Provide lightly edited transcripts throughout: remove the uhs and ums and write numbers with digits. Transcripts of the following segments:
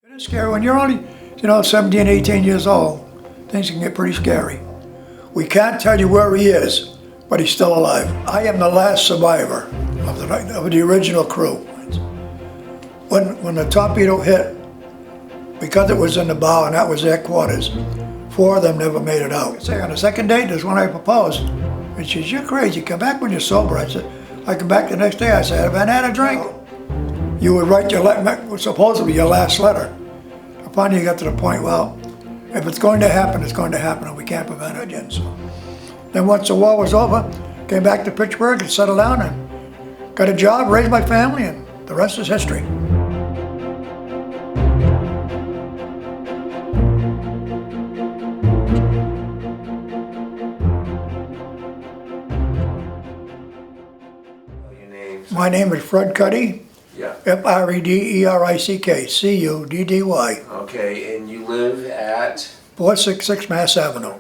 It is scary when you're only, 17, 18 years old. Things can get pretty scary. We can't tell you where he is, but he's still alive. I am the last survivor of the original crew. When the torpedo hit, because it was in the bow and that was their quarters, 4 of them never made it out. Say on the second date, there's one I proposed, and she says, "You're crazy. Come back when you're sober." I said, "I come back the next day." I said, "I haven't had a drink." You would write supposedly your last letter. Finally, you got to the point, well, if it's going to happen, it's going to happen, and we can't prevent it again. So then once the war was over, came back to Pittsburgh and settled down and got a job, raised my family, and the rest is history. Your name? My name is Fred Cuddy. Yeah. F-R-E-D-E-R-I-C-K, C-U-D-D-Y. Okay, and you live at? 466 Mass Avenue.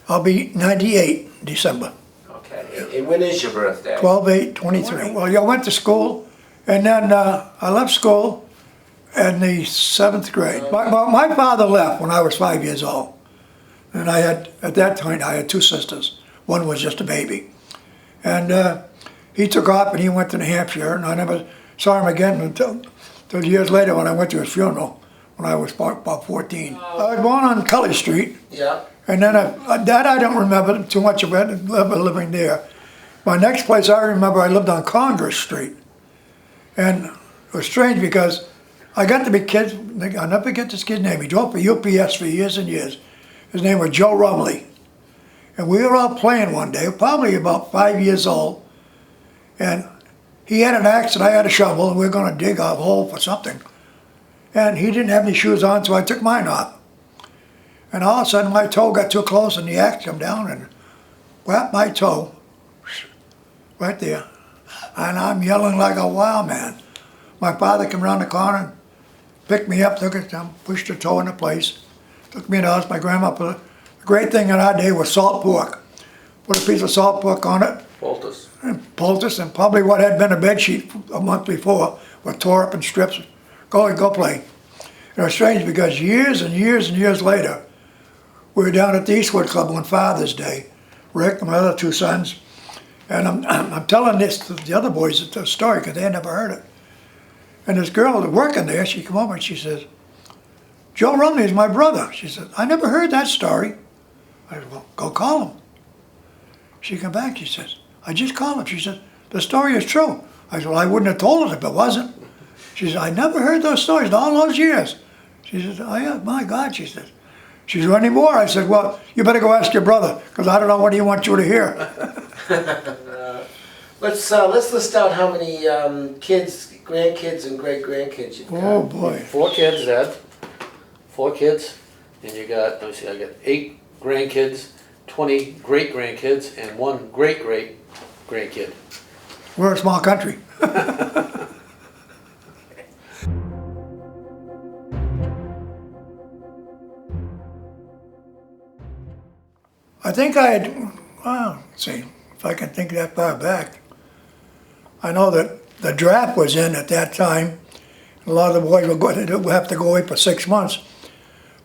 I'll be 98 December. Okay, and when is your birthday? 12/8/23. Well, I went to school, and then I left school in the 7th grade. My father left when I was 5 years old. And at that time, I had 2 sisters. One was just a baby. And he took off and he went to New Hampshire, and I never saw him again until years later when I went to his funeral when I was about 14. I was born on Cully Street. Yeah. And then that I don't remember too much of it, living there. My next place I remember, I lived on Congress Street. And it was strange because I got to be kids, I'll never forget this kid's name. He drove for UPS for years and years. His name was Joe Rumley. And we were all playing one day, probably about 5 years old. And he had an axe and I had a shovel, and we were going to dig a hole for something. And he didn't have any shoes on, so I took mine off. And all of a sudden my toe got too close and the axe came down and whacked my toe right there. And I'm yelling like a wild man. My father came around the corner and picked me up, took it down, pushed the toe into place, took me in the house. My grandma put the great thing in our day was salt pork. Put a piece of salt pork on it. Poultice, and probably what had been a bed sheet a month before was tore up in strips. Go play. It was strange because years and years and years later, we were down at the Eastwood Club on Father's Day, Rick and my other 2 sons, and I'm telling this to the other boys, the story, because they had never heard it. And this girl working there, she came over and she says, "Joe Rumley is my brother." She said, "I never heard that story." I said, "Well, go call him." She came back, she says, "I just called him." She said, "The story is true." I said, "Well, I wouldn't have told it if it wasn't." She said, "I never heard those stories in all those years." She said, "Oh yeah, my God," she said. She said, "Any more?" I said, "Well, you better go ask your brother, because I don't know what he wants you to hear." Let's list out how many kids, grandkids, and great-grandkids you've got. Oh boy. 4 kids, Dad. 4 kids. And you got, let me see, I got 8 grandkids, 20 great-grandkids, and 1 great-great-grandkid. We're a small country. I think I had, well, let's see, if I can think that far back. I know that the draft was in at that time. A lot of the boys would have to go away for 6 months.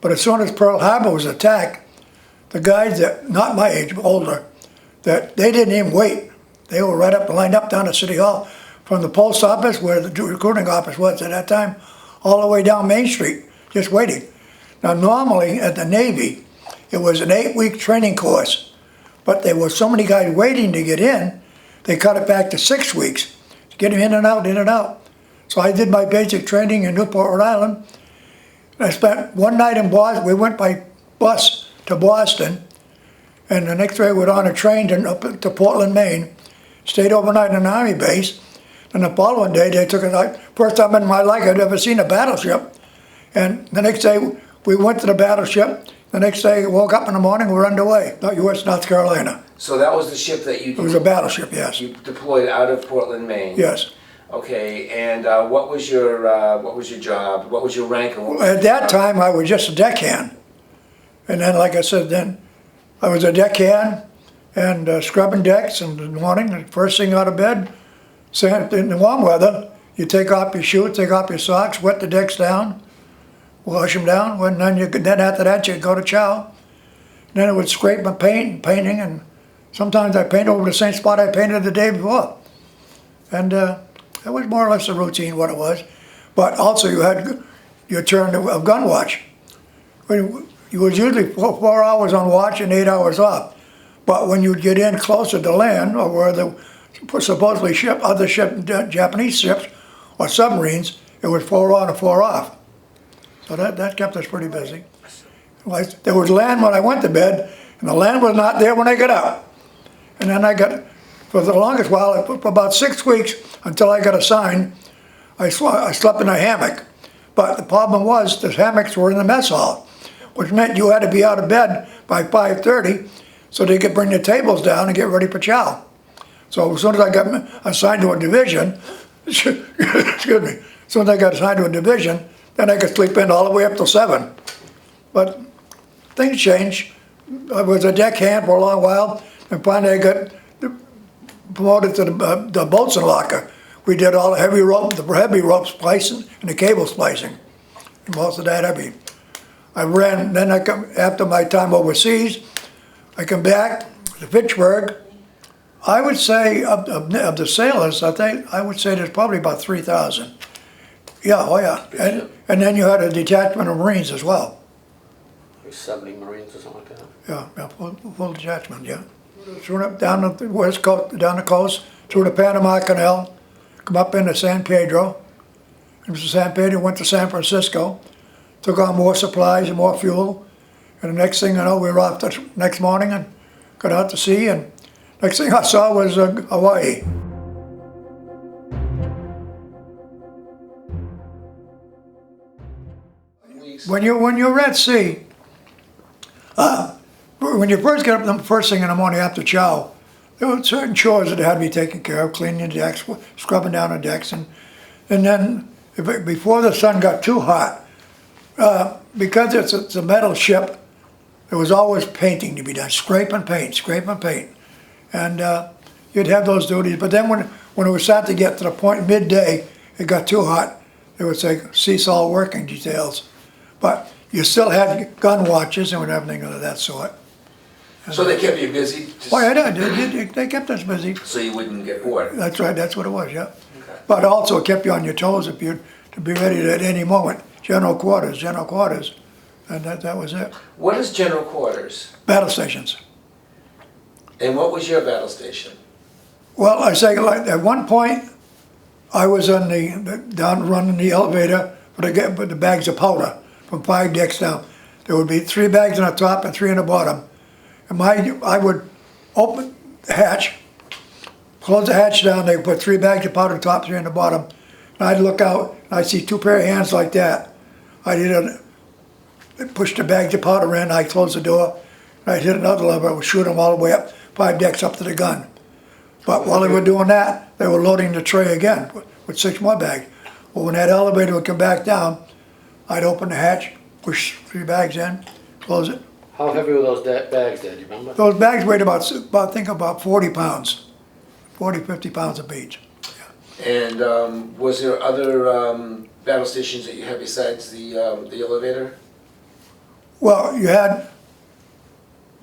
But as soon as Pearl Harbor was attacked, the guys that, not my age, but older, that they didn't even wait. They were right up, lined up down at City Hall from the post office, where the recruiting office was at that time, all the way down Main Street, just waiting. Now normally at the Navy, it was an 8-week training course, but there were so many guys waiting to get in, they cut it back to 6 weeks to get them in and out, in and out. So I did my basic training in Newport, Rhode Island. I spent one night in Boston. We went by bus to Boston, and the next day we went on a train up to Portland, Maine, stayed overnight in an Army base, and the following day they took us out. First time in my life I'd ever seen a battleship. And the next day we went to the battleship. The next day, woke up in the morning, we're underway, U.S. North Carolina. So that was the ship that you... It was a battleship, yes. You deployed out of Portland, Maine. Yes. Okay, and what was your job? What was your rank? At that time, I was just a deckhand. And then, like I said, then I was a deckhand and scrubbing decks in the morning. And first thing out of bed, in the warm weather, you take off your shoes, take off your socks, wet the decks down, wash them down, and then then after that you go to chow. Then it would scrape and painting, and sometimes I paint over the same spot I painted the day before. And that was more or less the routine, what it was. But also you had your turn of gun watch. You was usually 4 hours on watch and 8 hours off. But when you'd get in closer to land, or where the supposedly Japanese ships or submarines, it was 4 on and 4 off. So that kept us pretty busy. There was land when I went to bed, and the land was not there when I got up. And then for the longest while, for about 6 weeks, until I got assigned, I slept in a hammock. But the problem was, the hammocks were in the mess hall, which meant you had to be out of bed by 5:30, so they could bring the tables down and get ready for chow. So as soon as I got assigned to a division, excuse me, as soon as I got assigned to a division, then I could sleep in all the way up till 7. But things changed. I was a deckhand for a long while, and finally I got promoted to the boatswain locker. We did all the heavy rope splicing and the cable splicing. Most of that heavy. Then after my time overseas, I come back to Fitchburg. I would say of the sailors, I would say there's probably about 3,000. Yeah, oh yeah. And then you had a detachment of Marines as well. 70 Marines or something like that. Yeah, full detachment, yeah. Down the west coast, down the coast, through the Panama Canal, come up into San Pedro. And from San Pedro, went to San Francisco, took on more supplies and more fuel. And the next thing I know, we were off the next morning and got out to sea. And next thing I saw was Hawaii. When you're at sea, when you first get up the first thing in the morning after chow, there were certain chores that had to be taken care of, cleaning the decks, scrubbing down the decks, and then before the sun got too hot, because it's a metal ship, there was always painting to be done, scrape and paint, and you'd have those duties. But then when it was starting to get to the point midday, it got too hot, they would say cease all working details. But you still had gun watches and everything of that sort. So they kept you busy? Oh yeah, they kept us busy. So you wouldn't get bored? That's right, that's what it was, yeah. Okay. But also it kept you on your toes to be ready at any moment. General quarters, and that was it. What is general quarters? Battle stations. And what was your battle station? Well, I say like at one point, I was on down running the elevator with the bags of powder from 5 decks down. There would be 3 bags on the top and 3 on the bottom. And I would open the hatch, close the hatch down, they would put 3 bags of powder on the top, 3 on the bottom. And I'd look out, and I'd see 2 pair of hands like that. I'd push the bags of powder in, I'd close the door, and I'd hit another lever, I would shoot them all the way up, 5 decks up to the gun. But while they were doing that, they were loading the tray again with 6 more bags. Well, when that elevator would come back down, I'd open the hatch, push 3 bags in, close it. How heavy were those bags, Dad? Do you remember? Those bags weighed about 40 pounds, 40, 50 pounds of each. Yeah. And was there other battle stations that you had besides the elevator? Well, you had,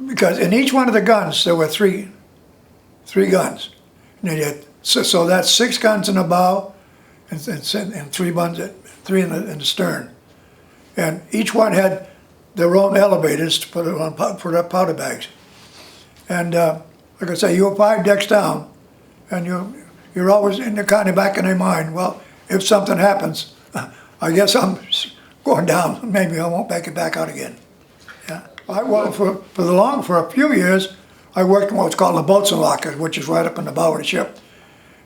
because in each one of the guns there were three guns. And then you had, so that's 6 guns in the bow and 3 in the stern. And each one had their own elevators to put it on for their powder bags. And like I say, you were 5 decks down, and you're always in the kind of back in their mind, well, if something happens, I guess I'm going down. Maybe I won't make it back out again. Yeah. For a few years, I worked in what's called the boatswain locker, which is right up in the bow of the ship.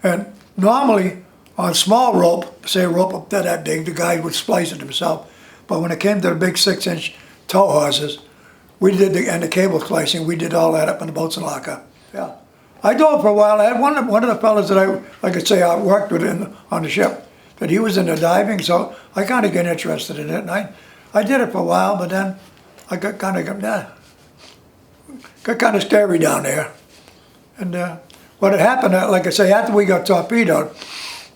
And normally, on small rope, say a rope up to that big, the guy would splice it himself. But when it came to the big 6-inch tow hawsers, and the cable splicing, we did all that up in the boatswain locker. Yeah. I did it for a while. I had one of the fellas that I worked with on the ship, that he was into diving, so I kind of got interested in it. And I did it for a while, but then I got kind of scary down there. And what had happened, like I say, after we got torpedoed,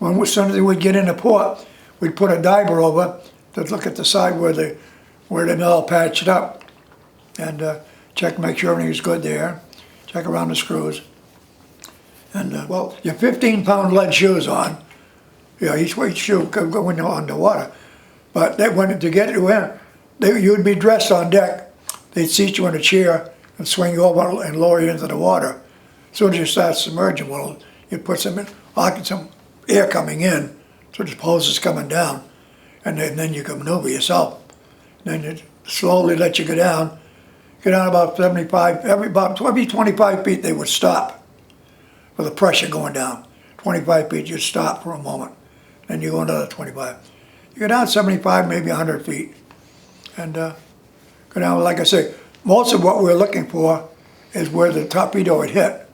as soon as we'd get into port, we'd put a diver over to look at the side where they're all patched up, and check, make sure everything's good there. Check around the screws. And well, your 15-pound lead shoes on. Each shoe could go in underwater. But they wanted to get you in. You'd be dressed on deck. They'd seat you in a chair and swing you over and lower you into the water. As soon as you start submerging, well, you'd put some air coming in, so the hose is coming down, and then you can maneuver yourself. Then you slowly let you go down about 75, every 25 feet they would stop for the pressure going down. 25 feet, you'd stop for a moment. Then you go another 25. You go down 75, maybe 100 feet. And go down, like I say, most of what we're looking for is where the torpedo had hit.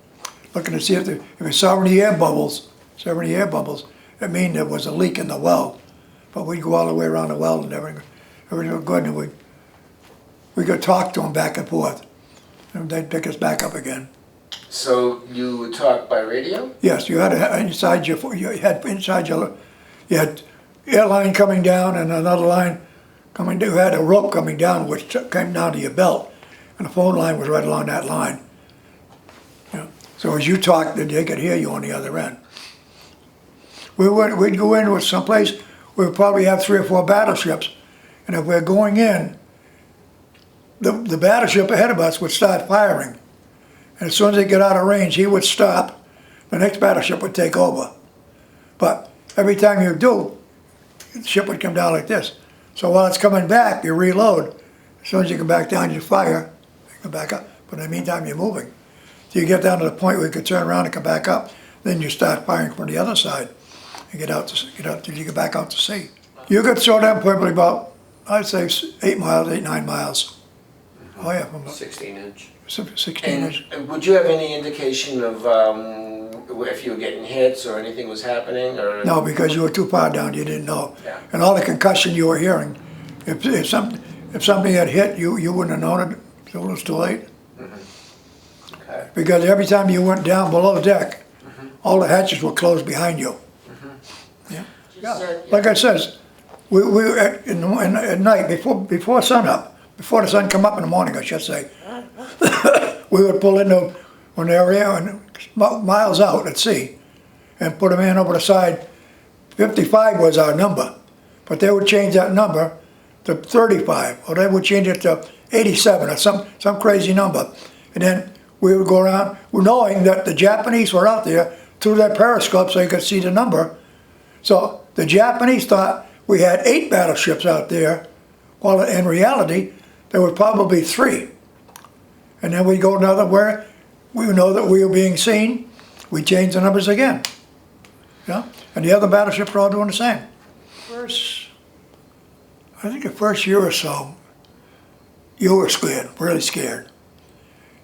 Looking to see if it saw any air bubbles, it means there was a leak in the well. But we'd go all the way around the well and everything was good, and we could talk to them back and forth. And they'd pick us back up again. So you would talk by radio? Yes, you had you had air line coming down and another line coming. You had a rope coming down which came down to your belt, and the phone line was right along that line. So as you talked, they could hear you on the other end. We'd go in with someplace where we'd probably have 3 or 4 battleships, and if we're going in, the battleship ahead of us would start firing. And as soon as they get out of range, he would stop. The next battleship would take over. But every time you do, the ship would come down like this. So while it's coming back, you reload. As soon as you come back down, you fire, you come back up. But in the meantime, you're moving. So you get down to the point where you could turn around and come back up. Then you start firing from the other side and get out till you get back out to sea. You could throw them probably about, I'd say 8 miles, 9 miles. Oh yeah, from 16-inch. 16-inch. And would you have any indication of if you were getting hits or anything was happening? Or No, because you were too far down, you didn't know. Yeah. And all the concussion you were hearing, if something had hit, you wouldn't have known it until it was too late. Mm-hmm. Okay. Because every time you went down below deck, all the hatches were closed behind you. Yeah. Like I says, we at night, before sunup, before the sun come up in the morning, I should say, we would pull into an area and miles out at sea and put a man over the side. 55 was our number, but they would change that number to 35, or they would change it to 87 or some crazy number. And then we would go around knowing that the Japanese were out there through their periscope so they could see the number. So the Japanese thought we had 8 battleships out there, while in reality there were probably 3. And then we go another where we know that we were being seen, we change the numbers again. Yeah? And the other battleships are all doing the same. I think the first year or so, you were scared, really scared.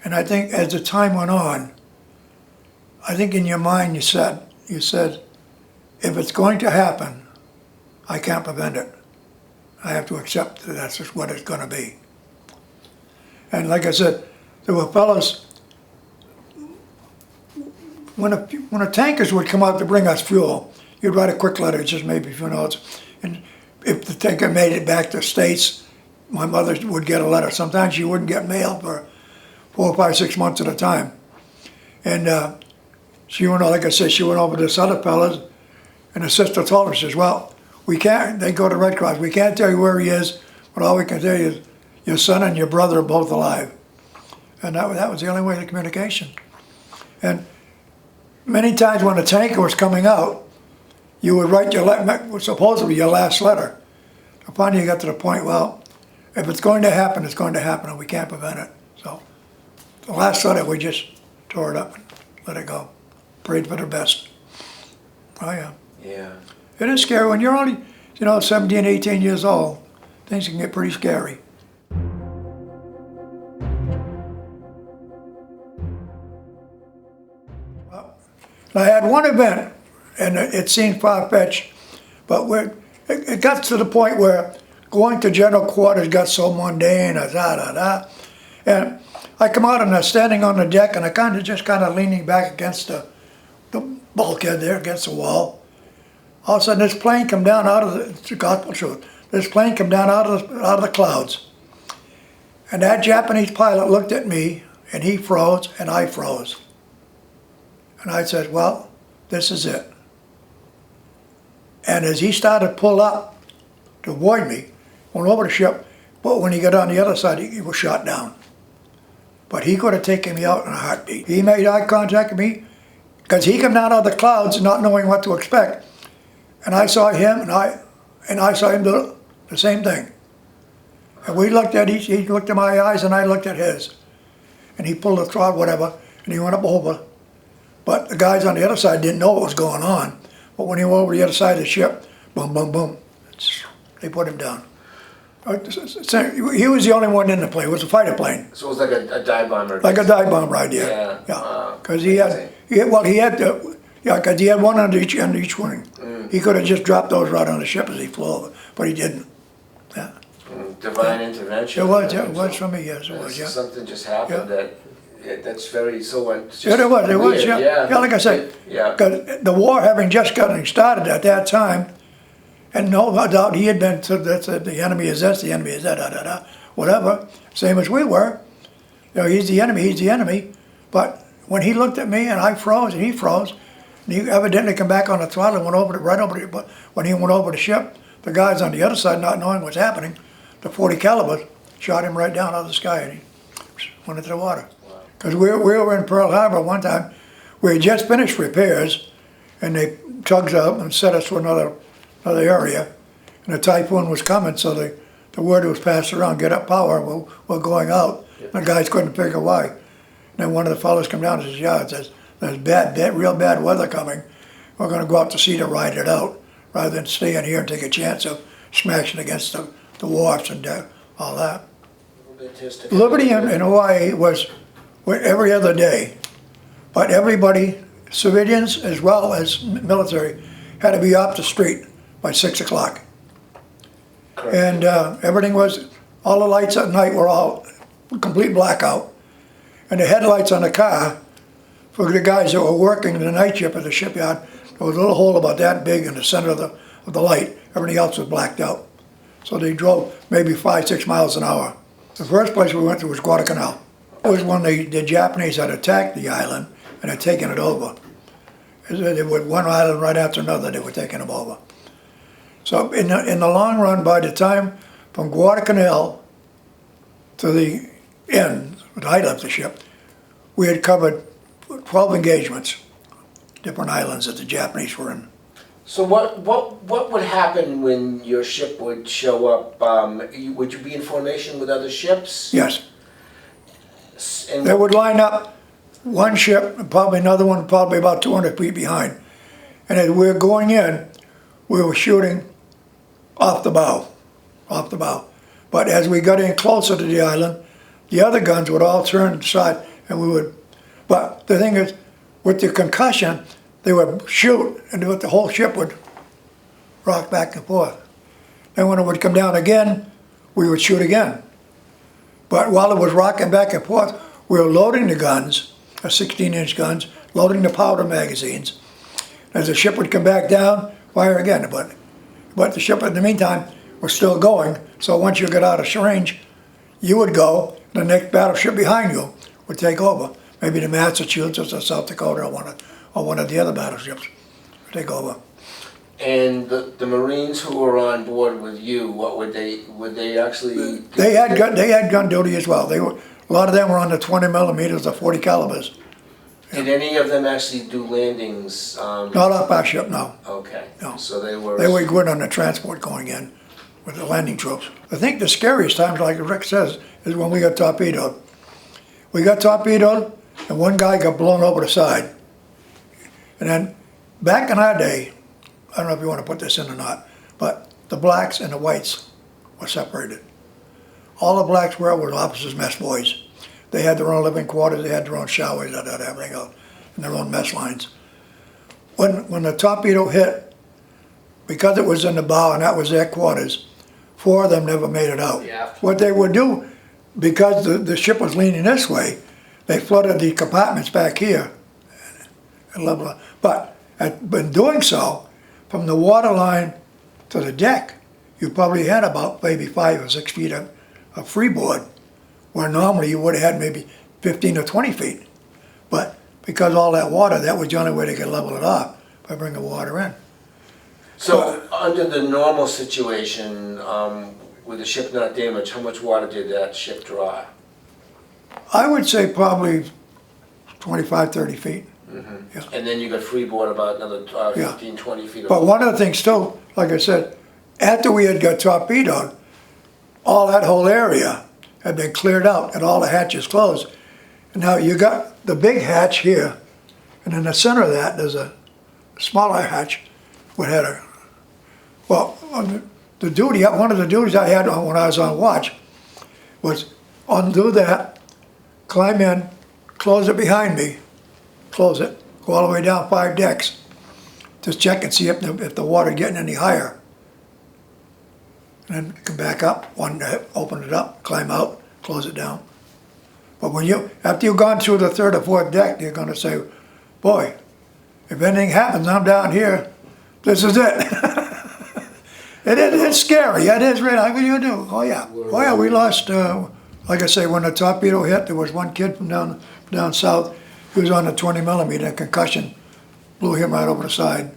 And I think as the time went on, I think in your mind you said, if it's going to happen, I can't prevent it. I have to accept that that's just what it's going to be. And like I said, there were fellas, when the tankers would come out to bring us fuel, you'd write a quick letter, just maybe a few notes. And if the tanker made it back to the States, my mother would get a letter. Sometimes she wouldn't get mail for 4, 5, 6 months at a time. And she went, like I said, she went over to this other fellas, and the sister told her, she says, well, we can't, they go to Red Cross, we can't tell you where he is, but all we can tell you is your son and your brother are both alive. And that was the only way of communication. And many times when the tanker was coming out, you would write supposedly your last letter. Finally you got to the point, well, if it's going to happen, it's going to happen, and we can't prevent it. So the last letter, we just tore it up and let it go. Prayed for the best. Oh yeah. Yeah. It is scary when you're only, 17, 18 years old. Things can get pretty scary. I had one event, and it seemed far-fetched, but it got to the point where going to general quarters got so mundane, and I come out and I'm standing on the deck, and I kind of leaning back against the bulkhead there, against the wall. All of a sudden, this plane come down out of the gospel truth. this plane come down out of the clouds. And that Japanese pilot looked at me, and he froze, and I froze. And I said, well, this is it. And as he started to pull up to avoid me, went over the ship, but when he got on the other side, he was shot down. But he could have taken me out in a heartbeat. He made eye contact with me, because he came down out of the clouds not knowing what to expect. And I saw him, and I saw him do the same thing. And we looked at each, he looked at my eyes, and I looked at his. And he pulled the throttle, whatever, and he went up over. But the guys on the other side didn't know what was going on. But when he went over the other side of the ship, boom, boom, boom, they put him down. He was the only one in the plane. It was a fighter plane. So it was like a dive bomber. Like a dive bomber idea. Yeah. Yeah. Because he had because he had one on each wing. He could have just dropped those right on the ship as he flew over, but he didn't. Yeah. Divine intervention. It was for me, yes, it was, yeah. Something just happened that's very, so it's just Yeah, it was, weird, yeah. Yeah, like I said, Yeah. because the war having just gotten started at that time, and no doubt he had been to the enemy is this, the enemy is that, whatever, same as we were. You know, he's the enemy. But when he looked at me and I froze and he froze, and he evidently come back on the throttle and went over but when he went over the ship, the guys on the other side, not knowing what's happening, the .40 calibers shot him right down out of the sky and he went into the water. Because we were in Pearl Harbor one time. We had just finished repairs, and they tugged up and set us to another area. And the typhoon was coming, so the word was passed around, get up power, we're going out. And the guys couldn't figure why. And then one of the fellows come down and says, yeah, it says, there's real bad weather coming. We're going to go out to sea to ride it out, rather than stay in here and take a chance of smashing against the wharfs and all that. Liberty in Hawaii was every other day, but everybody, civilians as well as military, had to be off the street by 6 o'clock. And everything was, all the lights at night were all complete blackout. And the headlights on the car, for the guys that were working the night shift at the shipyard, there was a little hole about that big in the center of the light. Everything else was blacked out. So they drove maybe 5-6 miles an hour. The first place we went to was Guadalcanal. It was when the Japanese had attacked the island and had taken it over. They were one island right after another, they were taking them over. So in the long run, by the time from Guadalcanal to the end, when I left the ship, we had covered 12 engagements, different islands that the Japanese were in. So what would happen when your ship would show up? Would you be in formation with other ships? Yes. And They would line up one ship, and probably another one, probably about 200 feet behind. And as we were going in, we were shooting off the bow. But as we got in closer to the island, the other guns would all turn aside, and we would. But the thing is, with the concussion, they would shoot, and the whole ship would rock back and forth. And when it would come down again, we would shoot again. But while it was rocking back and forth, we were loading the guns, the 16-inch guns, loading the powder magazines. As the ship would come back down, fire again. But the ship, in the meantime, was still going. So once you got out of range, you would go, the next battleship behind you would take over. Maybe the Massachusetts or South Dakota or one of the other battleships would take over. And the Marines who were on board with you, what would they actually? They had gun duty as well. A lot of them were on the 20 millimeters, the 40 calibers. Did any of them actually do landings? Not off our ship, no. Okay. No. So they were. They were good on the transport going in with the landing troops. I think the scariest times, like Rick says, is when we got torpedoed. We got torpedoed, and one guy got blown over the side. And then, back in our day, I don't know if you want to put this in or not, but the blacks and the whites were separated. All the blacks were officers' mess boys. They had their own living quarters, they had their own showers, everything else, and their own mess lines. When the torpedo hit, because it was in the bow and that was their quarters, 4 of them never made it out. Yeah. What they would do, because the ship was leaning this way, they flooded the compartments back here. But in doing so, from the water line to the deck, you probably had about maybe 5 or 6 feet of freeboard, where normally you would have had maybe 15 or 20 feet. But because all that water, that was the only way they could level it off, by bringing water in. So, under the normal situation, with the ship not damaged, how much water did that ship draw? I would say probably 25, 30 feet. Yeah. And then you got freeboard about another Yeah. 15, 20 feet. But one of the things too, like I said, after we had got torpedoed, all that whole area had been cleared out and all the hatches closed. And now you got the big hatch here, and in the center of that, there's a smaller hatch, which had a, well, on the duty, one of the duties I had when I was on watch was undo that, climb in, close it behind me, close it, go all the way down 5 decks, just check and see if the water getting any higher. And then come back up, open it up, climb out, close it down. But after you've gone through the 3rd or 4th deck, you're gonna say, boy, if anything happens, I'm down here, this is it. It's scary, it is really, what do you do? Oh yeah, we lost, like I say, when the torpedo hit, there was one kid from down south, he was on a 20 millimeter, concussion, blew him right over the side.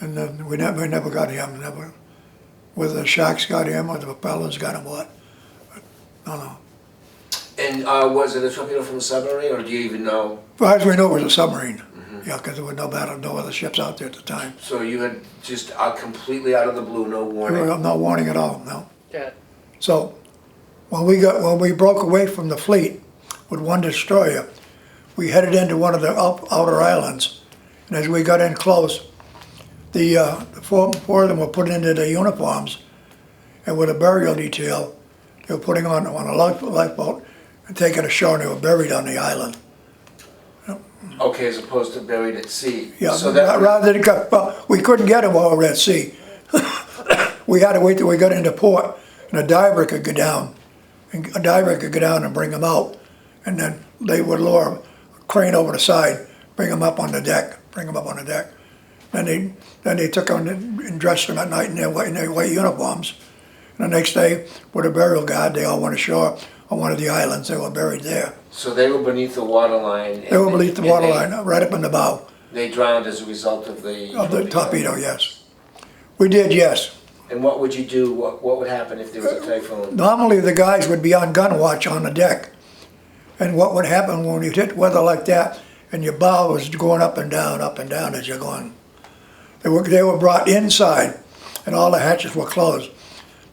And then we never got him, whether the sharks got him or the propellers got him, what, no. And was it a torpedo from the submarine, or do you even know? As far as we know, it was a submarine. Yeah, because there were no other ships out there at the time. So you had just completely out of the blue, no warning? No warning at all, no. Yeah. So when we broke away from the fleet with one destroyer, we headed into one of the outer islands. And as we got in close, the four of them were put into their uniforms, and with a burial detail, they were putting on a lifeboat and taken ashore, and they were buried on the island. Okay, as opposed to buried at sea. Yeah, So that rather than we couldn't get them while we were at sea. We had to wait till we got into port, and a diver could go down, and bring them out, and then they would lower a crane over the side, bring them up on the deck. Then they took them and dressed them at night in their white uniforms. And the next day, with a burial guard, they all went ashore on one of the islands. They were buried there. So they were beneath the waterline. They were beneath the waterline, right up in the bow. They drowned as a result of the Torpedo, yes. We did, yes. And what would you do? What would happen if there was a typhoon? Normally, the guys would be on gun watch on the deck. And what would happen when you hit weather like that, and your bow was going up and down as you're going. They were brought inside, and all the hatches were closed.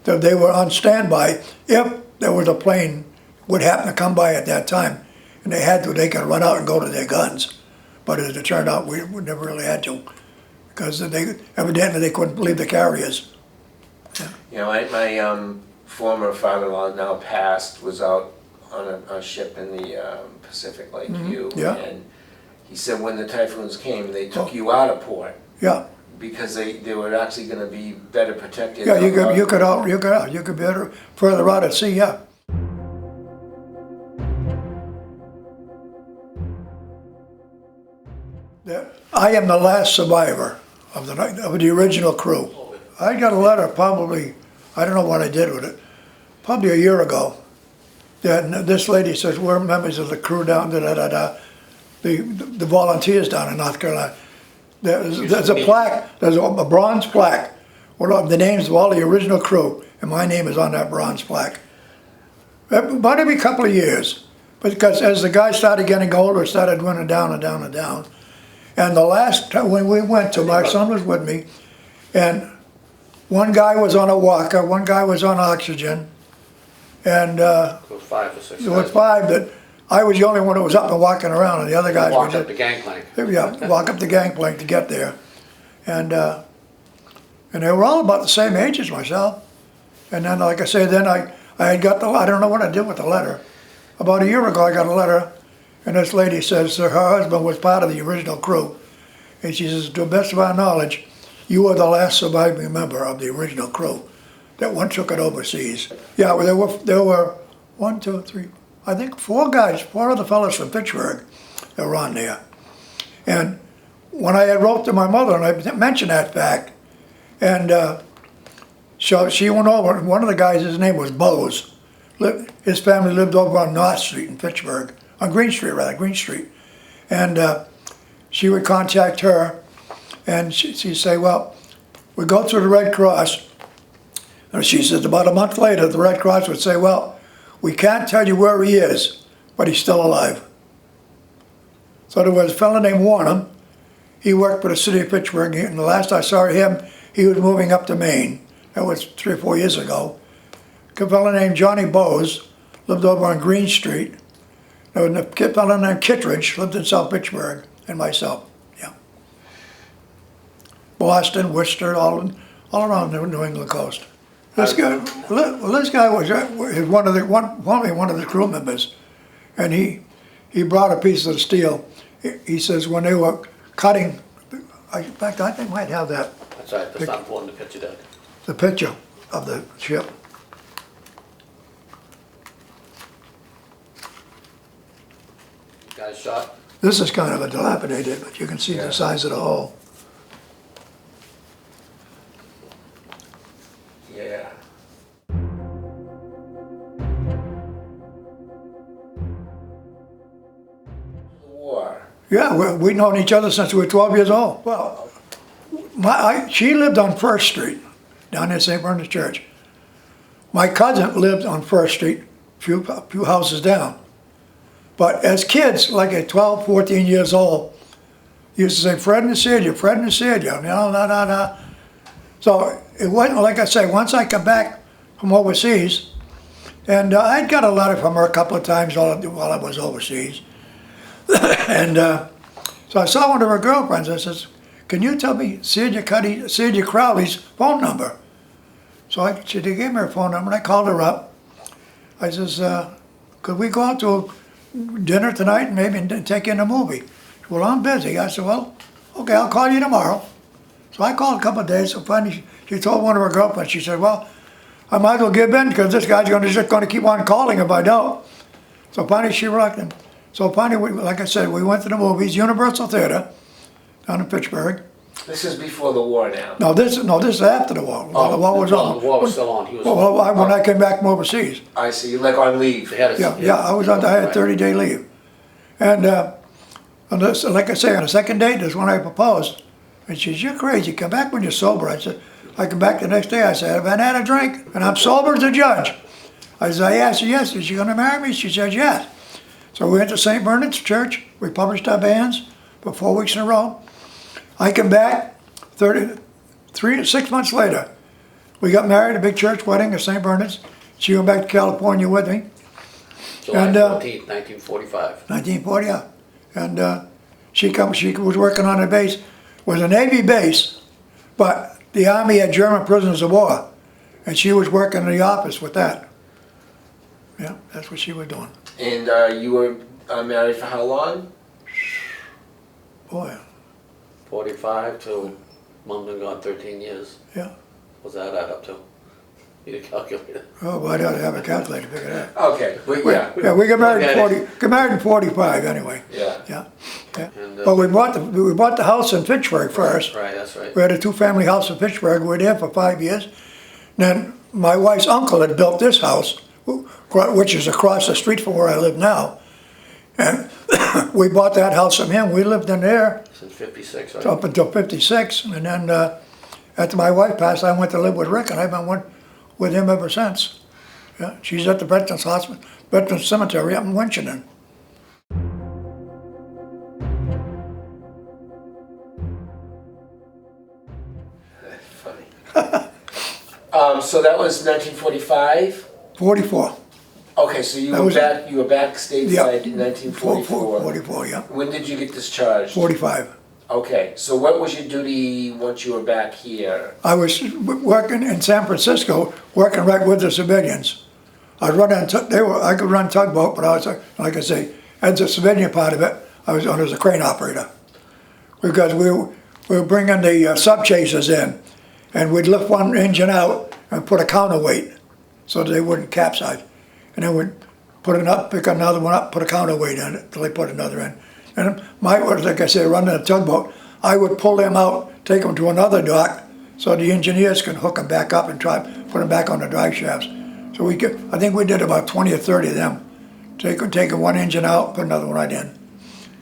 So they were on standby if there was a plane would happen to come by at that time, and they could run out and go to their guns. But as it turned out, we never really had to, because evidently they couldn't believe the carriers. Yeah. You know, my former father-in-law, now passed, was out on a ship in the Pacific Lake View, Yeah. and he said when the typhoons came, they took you out of port. Yeah. Because they were actually going to be better protected. Yeah, you could be better further out at sea. Yeah. I am the last survivor of the original crew. I got a letter probably, I don't know what I did with it, probably a year ago. That this lady says we're members of the crew down the volunteers down in North Carolina. There's a plaque, there's a bronze plaque with the names of all the original crew, and my name is on that bronze plaque. About every couple of years, because as the guys started getting older, it started running down and down and down. And the last time when we went to, my son was with me, and one guy was on a walker, one guy was on oxygen, and There were 5 or 6. there was 5 that I was the only one who was up and walking around, and the other guys Walked were up the gangplank. yeah, walk up the gangplank to get there, and they were all about the same age as myself. And then, like I say, then I had got I don't know what I did with the letter. About a year ago, I got a letter, and this lady says her husband was part of the original crew, and she says, to the best of our knowledge, you are the last surviving member of the original crew that one took it overseas. Yeah, there were 1, 2, 3. I think 4 guys, 4 of the fellows from Pittsburgh that were on there. And when I had wrote to my mother and I mentioned that fact, and So she went over, and one of the guys, his name was Bose. His family lived over on North Street in Fitchburg, on Green Street rather, Green Street. And she would contact her, and she'd say, well, we go through the Red Cross. And she says about a month later, the Red Cross would say, well, we can't tell you where he is, but he's still alive. So there was a fellow named Warner. He worked for the city of Pittsburgh, and the last I saw him, he was moving up to Maine. That was 3 or 4 years ago. A fellow named Johnny Bose lived over on Green Street. There was a fellow named Kittredge lived in South Pittsburgh, and myself, yeah. Boston, Worcester, all around the New England coast. This guy was one of the crew members, and he brought a piece of the steel. He says when they were cutting, in fact I think I might have that. That's right, that's not important to picture that. The picture of the ship. Guys shot? This is kind of a dilapidated, but you can see the size of the hole. Yeah. The war. Yeah, we've known each other since we were 12 years old. Well, she lived on First Street, down in St. Bernard's Church. My cousin lived on First Street, a few houses down. But as kids, like at 12, 14 years old, used to say, Fred and Celia, Fred and Celia, no. So it wasn't, like I say, once I come back from overseas, and I'd got a letter from her a couple of times while I was overseas. And so I saw one of her girlfriends. I says, can you tell me Celia Crowley's phone number? So she gave me her phone number, and I called her up. I says, could we go out to dinner tonight and maybe take you in a movie? She said, well, I'm busy. I said, well, okay, I'll call you tomorrow. So I called a couple of days, so finally she told one of her girlfriends, she said, well, I might as well give in because this guy's just going to keep on calling if I don't. So finally she reluctant. So finally, like I said, we went to the movies, Universal Theater, down in Pittsburgh. This is before the war now. No, this is after the war. Oh, the war was on. The war was still on. He was When I came back from overseas. I see, like on leave. They had a, Yeah, I had 30-day leave. And like I say, on the second date, that's when I proposed. And she says, you're crazy, come back when you're sober. I said, I come back the next day, I said, I haven't had a drink, and I'm sober as a judge. I said, I asked her, yes, is she going to marry me? She said, yes. So we went to St. Bernard's Church, we published our banns for 4 weeks in a row. I come back 6 months later. We got married, a big church wedding at St. Bernard's. She went back to California with me. July And, 14th, 1945. 1940, yeah. And she was working on a base. It was a Navy base, but the Army had German prisoners of war. And she was working in the office with that. Yeah, that's what she was doing. And you were married for how long? Boy, 45 to Mom's been gone 13 years. yeah. What's that add up to? Need a calculator. Oh, well, I ought to have a calculator to figure that. Okay, but yeah. Yeah, we got married Okay. got married in 45 anyway. Yeah. Yeah. And, But we bought the house in Fitchburg first. Right, that's right. We had a 2-family house in Fitchburg. We were there for 5 years. Then my wife's uncle had built this house, which is across the street from where I live now. And we bought that house from him. We lived in there Since 56, right? up until 56. And then after my wife passed, I went to live with Rick, and I've been with him ever since. Yeah, she's at the Veterans Hospital, Veterans Cemetery up in Winchendon. Funny. So that was 1945? 44. Okay, so you That were was- back. You were back stateside in 1944. 44, yeah. When did you get discharged? 45. Okay, so what was your duty once you were back here? I was working in San Francisco, working right with the civilians. I was running. I could run tugboat, but I was, like I say, as the civilian part of it, I was as a crane operator, because we were bringing the sub chasers in, and we'd lift one engine out and put a counterweight so that they wouldn't capsize, and then we'd pick another one up, put a counterweight in it till they put another in. And like I said, running a tugboat, I would pull them out, take them to another dock, so the engineers can hook them back up and try put them back on the drive shafts. So I think we did about 20 or 30 of them. Taking one engine out, put another one right in.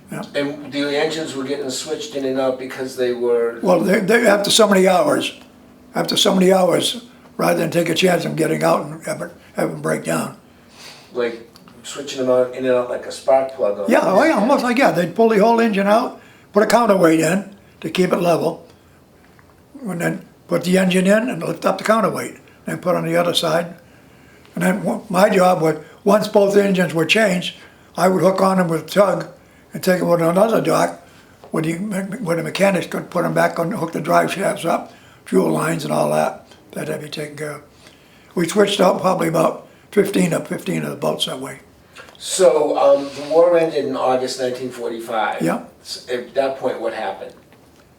And the engines were getting switched in and out because they were... Well, they after so many hours, rather than take a chance of getting out and have them break down. Like switching them out in and out like a spark plug. On Yeah, oh yeah, almost like, yeah, they'd pull the whole engine out, put a counterweight in to keep it level, and then put the engine in and lift up the counterweight, then put on the other side. And then my job was, once both engines were changed, I would hook on them with a tug and take them with another dock where the mechanics could put them back on, hook the drive shafts up, fuel lines and all that. That had to be taken care of. We switched out probably about 15 of the boats that way. So the war ended in August 1945. Yeah. At that point, what happened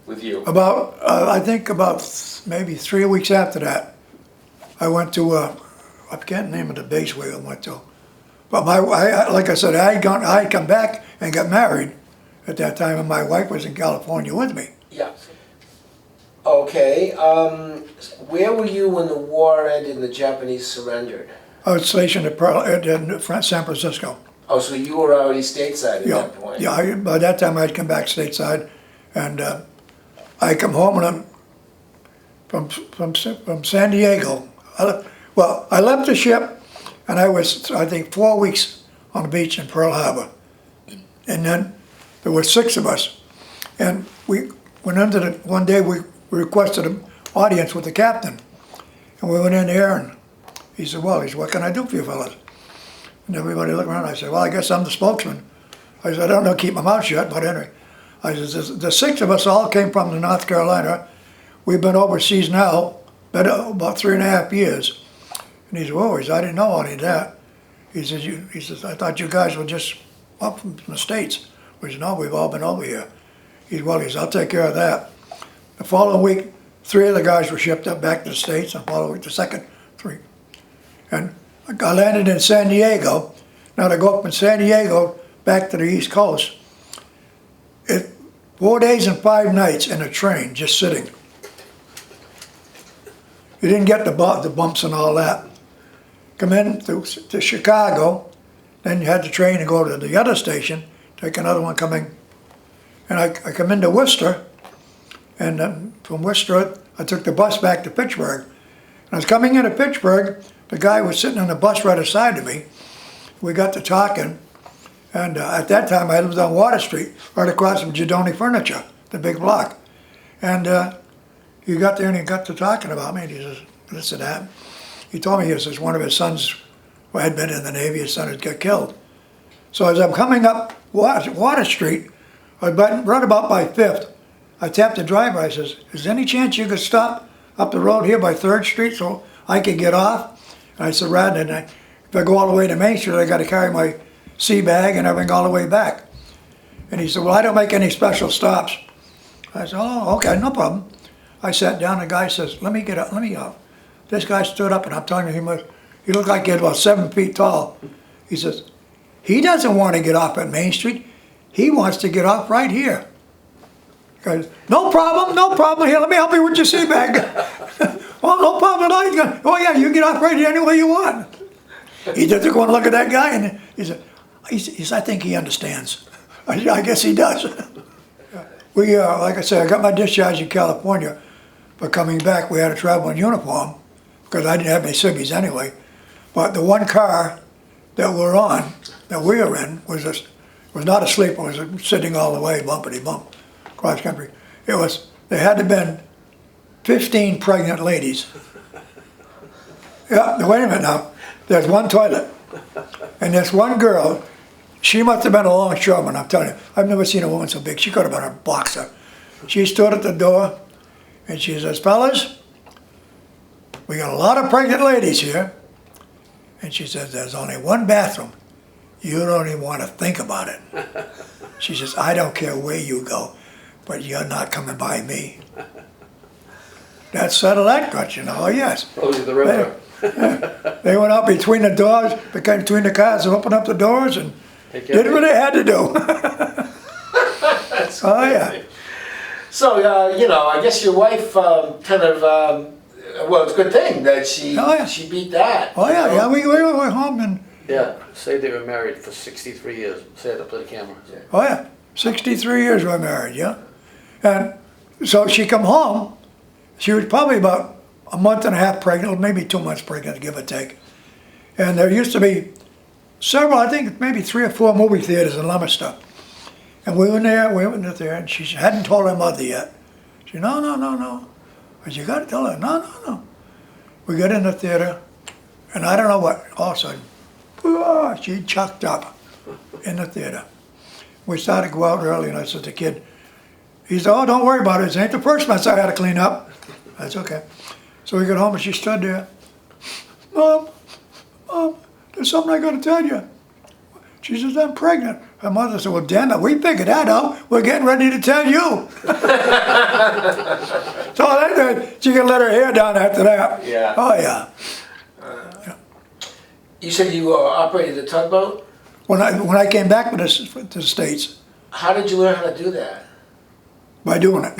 with you? I think about maybe 3 weeks after that, I went to, I can't name of the base we went to. But like I said, I had come back and got married at that time, and my wife was in California with me. Yeah. Okay. Where were you when the war ended and the Japanese surrendered? I was stationed in San Francisco. Oh, so you were already stateside at Yeah, that point? yeah. By that time, I'd come back stateside, and I come home and from San Diego. I left the ship, and I was, I think, 4 weeks on the beach in Pearl Harbor, and then there were 6 of us, and we went into one day we requested an audience with the captain, and we went in there, and he said, what can I do for you fellas? And everybody looked around. I said, well, I guess I'm the spokesman. I said, I don't know, keep my mouth shut, but anyway. I said, the 6 of us all came from North Carolina. We've been overseas now, about 3.5 years. And he said, whoa, I didn't know any of that. He says, I thought you guys were just up from the States. We said, no, we've all been over here. He said, I'll take care of that. The following week, 3 of the guys were shipped up back to the States, and the following week, the second 3. And I landed in San Diego. Now to go up from San Diego back to the East Coast, 4 days and 5 nights in a train, just sitting. You didn't get the bumps and all that. Come in to Chicago, then you had the train to go to the other station, take another one coming. And I come into Worcester, and from Worcester, I took the bus back to Pittsburgh. And I was coming into Pittsburgh, the guy was sitting on the bus right aside of me. We got to talking, and at that time I lived on Water Street, right across from Giordoni Furniture, the big block. And he got there and he got to talking about me, and he says, this and that. He told me, he says, one of his sons who had been in the Navy, his son had got killed. So as I'm coming up Water Street, right about by 5th, I tapped the driver. I says, is there any chance you could stop up the road here by 3rd Street so I could get off? And I said, rather than if I go all the way to Main Street, I got to carry my sea bag and everything all the way back. And he said, well, I don't make any special stops. I said, oh, okay, no problem. I sat down, the guy says, let me get up, let me up. This guy stood up, and I'm telling you, he looked like he was about 7 feet tall. He says, he doesn't want to get off at Main Street. He wants to get off right here. He goes, no problem, here, let me help you with your sea bag. Oh, no problem at all. Oh yeah, you get off right here any way you want. He just took one look at that guy, and he said, I think he understands. I guess he does. We, like I said, I got my discharge in California, but coming back we had to travel in uniform, because I didn't have any civvies anyway. But the one car that we were in, was not a sleeper, it was sitting all the way, bumpity bump, cross country. There had to have been 15 pregnant ladies. Yeah, wait a minute now. There's one toilet, and there's one girl. She must have been a longshoreman, I'm telling you. I've never seen a woman so big. She could have been a boxer. She stood at the door, and she says, fellas, we got a lot of pregnant ladies here. And she says, there's only one bathroom. You don't even want to think about it. She says, I don't care where you go, but you're not coming by me. That settled that gut, you know, oh yes. Probably the river. They went out between the doors, between the cars, and opened up the doors, and did what they had to do. Oh yeah. So, you know, I guess your wife kind of, well, it's a good thing that she Oh, yeah. she beat that. Oh, you yeah, know? yeah, we were home and, Yeah, say they were married for 63 years. Say it up to the camera. oh, yeah, 63 years we were married, yeah. And so she come home, she was probably about a month and a half pregnant, maybe 2 months pregnant, give or take. And there used to be several, I think maybe 3 or 4 movie theaters in Leominster. And we went there, and she hadn't told her mother yet. She said, no, no, no, no. But you gotta tell her, no, no, no. We got in the theater, and I don't know what, all of a sudden, she chucked up in the theater. We started to go out early, and I said to the kid, he said, oh, don't worry about it. It ain't the first mess I had to clean up. That's okay. So we got home, and she stood there. Mom, there's something I gotta tell you. She says, I'm pregnant. Her mother said, well, damn it, we figured that out. We're getting ready to tell you. So she could let her hair down after that. Yeah. Oh, yeah. You said you operated a tugboat? When I came back to the States, How did you learn how to do that? by doing it.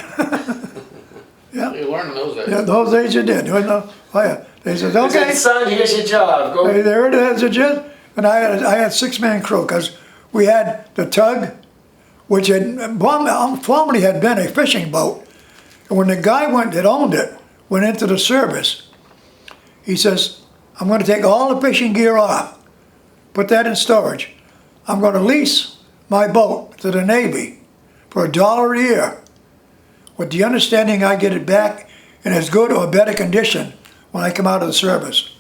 Yeah. You learn in those days. Yeah, those days you did. You know? Oh, yeah. They said, They said, okay. son, here's your job. Go. Hey, there it is, again. And I had 6-man crew because we had the tug, which had formerly had been a fishing boat. And when the guy that owned it went into the service, he says, I'm going to take all the fishing gear off, put that in storage. I'm going to lease my boat to the Navy for $1 a year, with the understanding I get it back in as good or better condition when I come out of the service.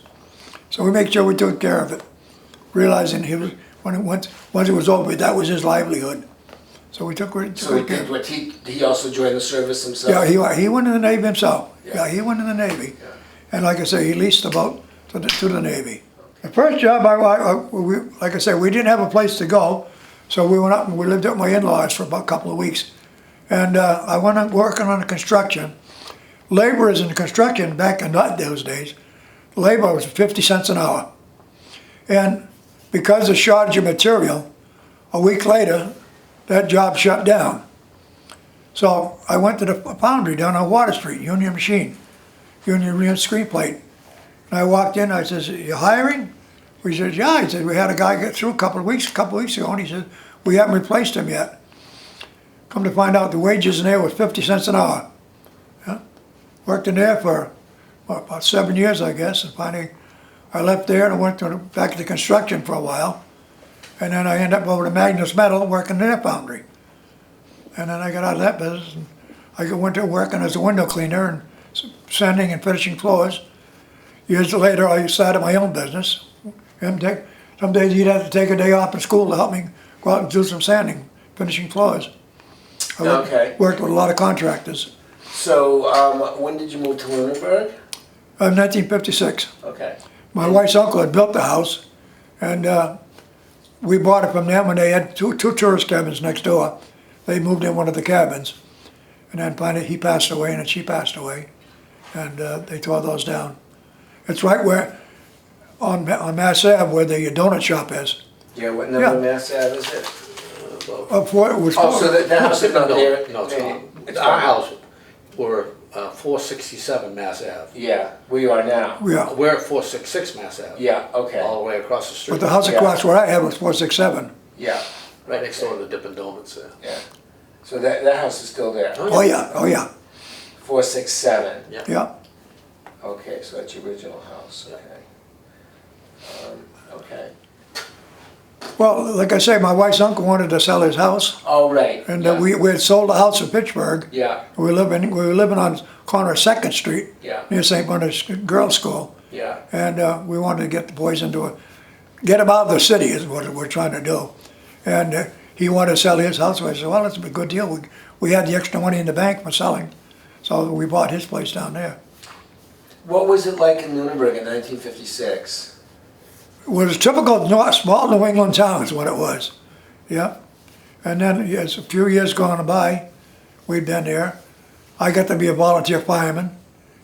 So we make sure we took care of it, realizing once it was over, that was his livelihood. So we took care So of it. did he also join the service himself? Yeah, he went in the Navy himself. Yeah. Yeah, he went in the Navy. Yeah. And like I say, he leased the boat to the Navy. The first job, like I said, we didn't have a place to go, so we went up and we lived at my in-laws for about a couple of weeks. And I went on working on the construction. Laborers in construction back in those days, labor was 50 cents an hour. And because of shortage of material, a week later, that job shut down. So I went to the foundry down on Water Street, Union Machine, Union Screen Plate. And I walked in, I says, you hiring? He says, yeah. He said, we had a guy get through a couple of weeks ago, and he said, we haven't replaced him yet. Come to find out the wages in there was 50 cents an hour. Yeah. Worked in there for about 7 years, I guess, and finally I left there and I went back to construction for a while. And then I ended up over to Magnus Metal working in their foundry. And then I got out of that business and I went to working as a window cleaner and sanding and finishing floors. Years later, I started my own business. And some days he'd have to take a day off from school to help me go out and do some sanding, finishing floors. I worked with a lot of contractors. So when did you move to Luneburg? 1956. Okay. My wife's uncle had built the house, and we bought it from them when they had two tourist cabins next door. They moved in one of the cabins, and then finally he passed away, and then she passed away, and they tore those down. It's right where, on Mass Ave, where the donut shop is. Yeah, what number Mass Ave is it? So that house is not there? No, it's not. It's our house. We're 467 Mass Ave. Yeah, where you are now? Yeah. We're at 466 Mass Ave. Yeah, okay. All the way across the street. But the house across where I had was 467. Yeah. Right next door to the Dippin' Donuts there. Yeah. So that house is still there? Oh yeah, oh yeah. 467? Yeah. Yeah. Okay, so that's your original house, okay. Okay. Well, like I say, my wife's uncle wanted to sell his house, Oh, right. and yeah. we had sold a house in Pittsburgh. Yeah, We were living on corner of 2nd Street yeah, near St. Bernard's Girls' School, yeah. and we wanted to get the boys get them out of the city is what we're trying to do. And he wanted to sell his house, so I said, well, that's a good deal. We had the extra money in the bank for selling, so we bought his place down there. What was it like in Luneburg in 1956? It was a typical small New England town is what it was, yeah. And then as a few years gone by, we'd been there. I got to be a volunteer fireman,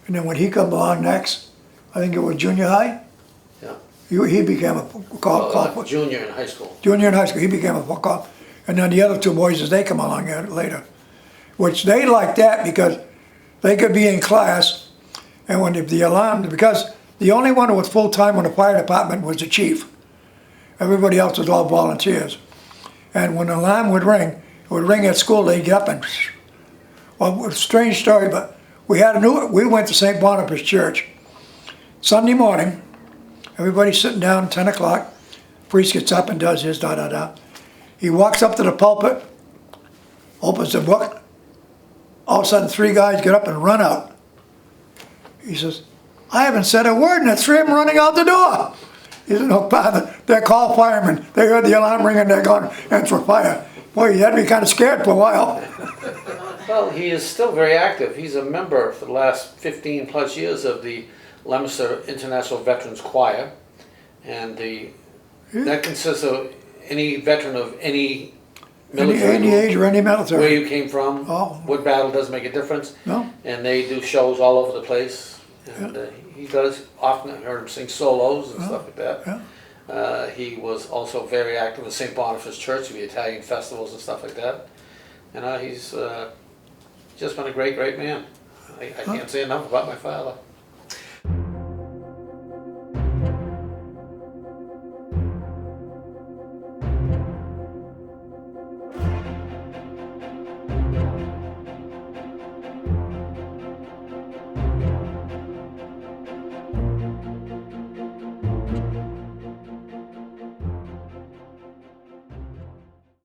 and then when he come along next, I think it was junior high. Yeah. He became a call. Junior in high school. Junior in high school, he became a cop. And then the other two boys, as they come along later. which they liked that because they could be in class, and when the alarm, because the only one who was full-time in the fire department was the chief. Everybody else was all volunteers. And when the alarm would ring, it would ring at school, they'd get up and, well, it was a strange story, but we went to St. Boniface Church. Sunday morning, everybody's sitting down, 10 o'clock, priest gets up and does his da-da-da. He walks up to the pulpit, opens the book, all of a sudden 3 guys get up and run out. He says, I haven't said a word and there's 3 of them running out the door. He said, no, Father, they're called firemen. They heard the alarm ring and they're going in for fire. Boy, you had to be kind of scared for a while. Well, he is still very active. He's a member for the last 15 plus years of the Leominster International Veterans Choir. And that consists of any veteran of any military Any age or any military. where you came from, Oh. what battle, doesn't make a difference. No. And they do shows all over the place. And he does often, I heard him sing solos and stuff like that. Yeah. He was also very active with St. Boniface Church, the Italian festivals and stuff like that. And he's just been a great, great man. I can't say enough about my father.